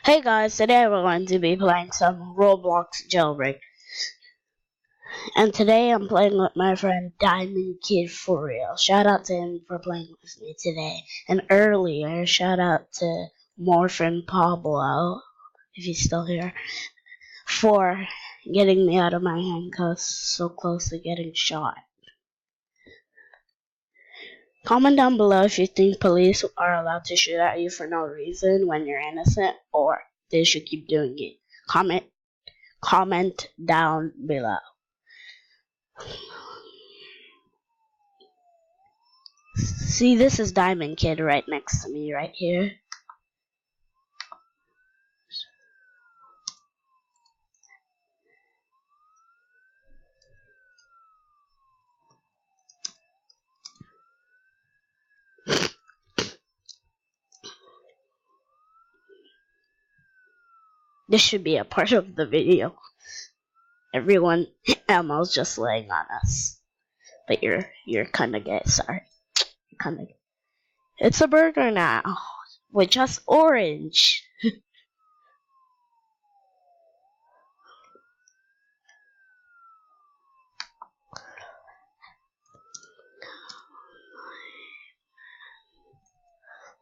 Hey guys, today we're going to be playing some Roblox Jailbreak. And today I'm playing with my friend Diamond Kid for real. Shout out to him for playing with me today. And earlier, shout out to Morphin Pablo, if he's still here, for getting me out of my handcuffs so close to getting shot. Comment down below if you think police are allowed to shoot at you for no reason when you're innocent, or they should keep doing it. Comment down below. See, this is Diamond Kid right next to me, right here. This should be a part of the video. Everyone, Elmo's just laying on us. But you're kinda gay, sorry. Kinda gay. It's a burger now. With just orange.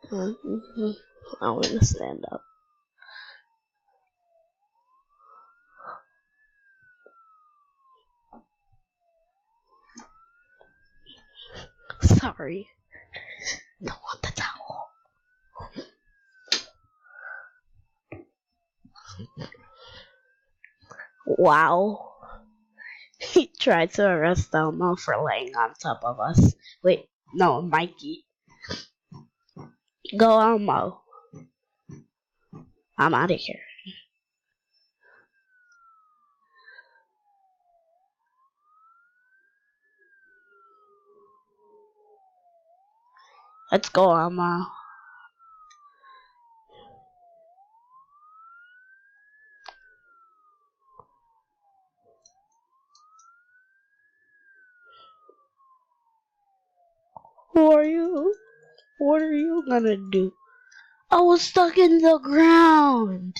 I'm gonna stand up. Sorry. Don't want the towel. Wow. He tried to arrest Elmo for laying on top of us. Wait, no, Mikey. Go, Elmo. I'm out of here. Let's go, Elmo. Who are you? What are you gonna do? I was stuck in the ground.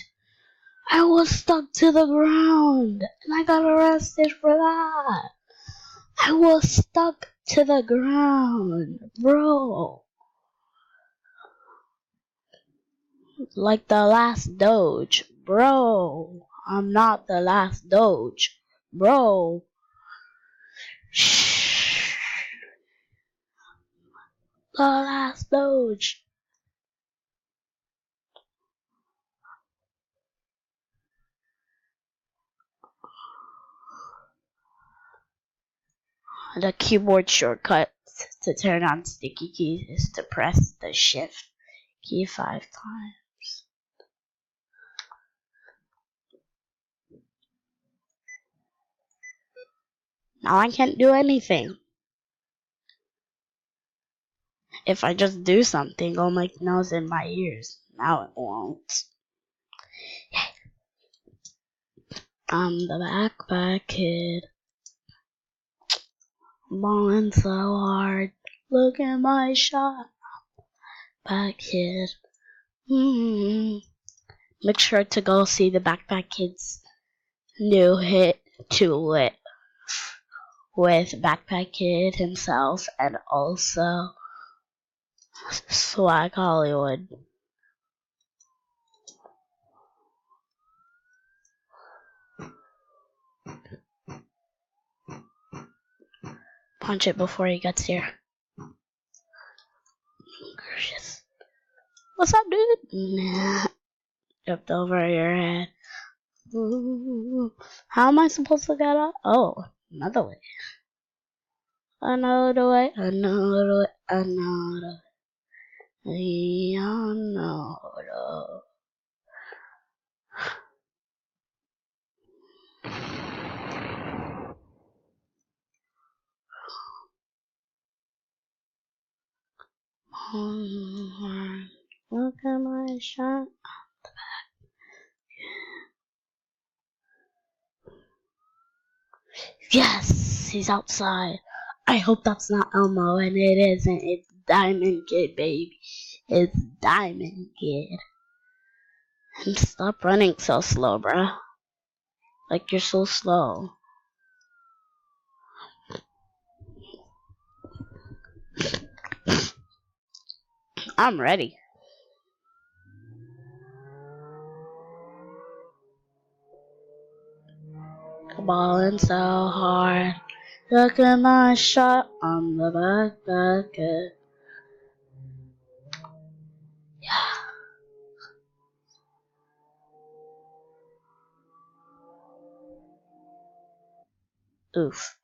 I was stuck to the ground. And I got arrested for that. I was stuck to the ground, bro. Like the last Doge. Bro. I'm not the last Doge. Bro. Shh. The last Doge. The keyboard shortcut to turn on sticky keys is to press the shift key 5 times. Now I can't do anything. If I just do something, it'll make noise in my ears. Now it won't. I'm the backpack kid. Balling so hard. Look at my shot. Back kid. Make sure to go see the Backpack Kids new hit to it with Backpack Kid himself and also Swag Hollywood. Punch it before he gets here. Gracious. What's up, dude? Nah. Jumped over your head. Ooh. How am I supposed to get out? Oh, another way. Another way, another way, another way, another. Look at my shot. Yes, he's outside. I hope that's not Elmo, and it isn't. It's Diamond Kid, baby. It's Diamond Kid. And stop running so slow, bruh. Like you're so slow. I'm ready. Balling so hard. Look at my shot on the back bucket. Yeah. Oof.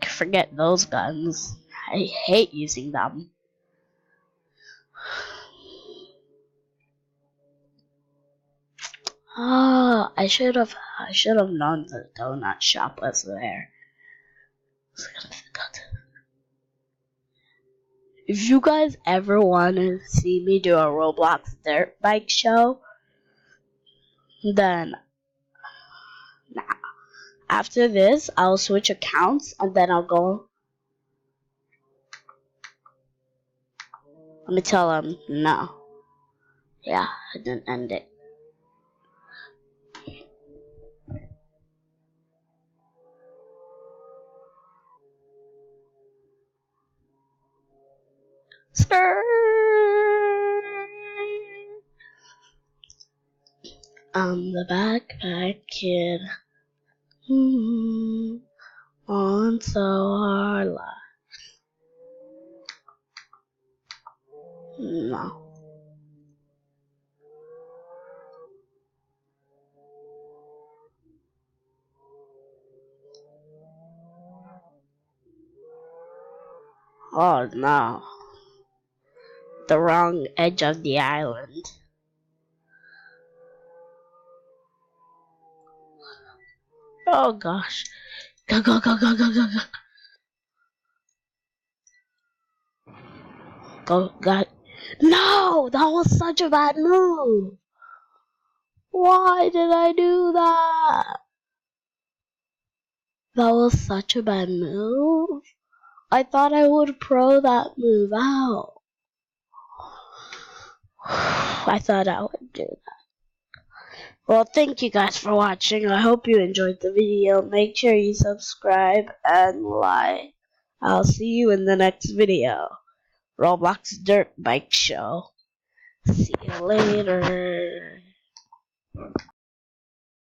Forget those guns. I hate using them. Oh, I should have known the donut shop was there. If you guys ever want to see me do a Roblox dirt bike show, then after this I'll switch accounts and then I'll go. Let me tell them no. Yeah, I didn't end it. I'm the backpack kid. On so hard life. No. Oh no. The wrong edge of the island. Oh gosh. Go, go, go, go, go, go, go. Go, God. No! That was such a bad move! Why did I do that? That was such a bad move. I thought I would pro that move out. I thought I would do that. Well, thank you guys for watching. I hope you enjoyed the video. Make sure you subscribe and like. I'll see you in the next video. Roblox Dirt Bike Show. See you later.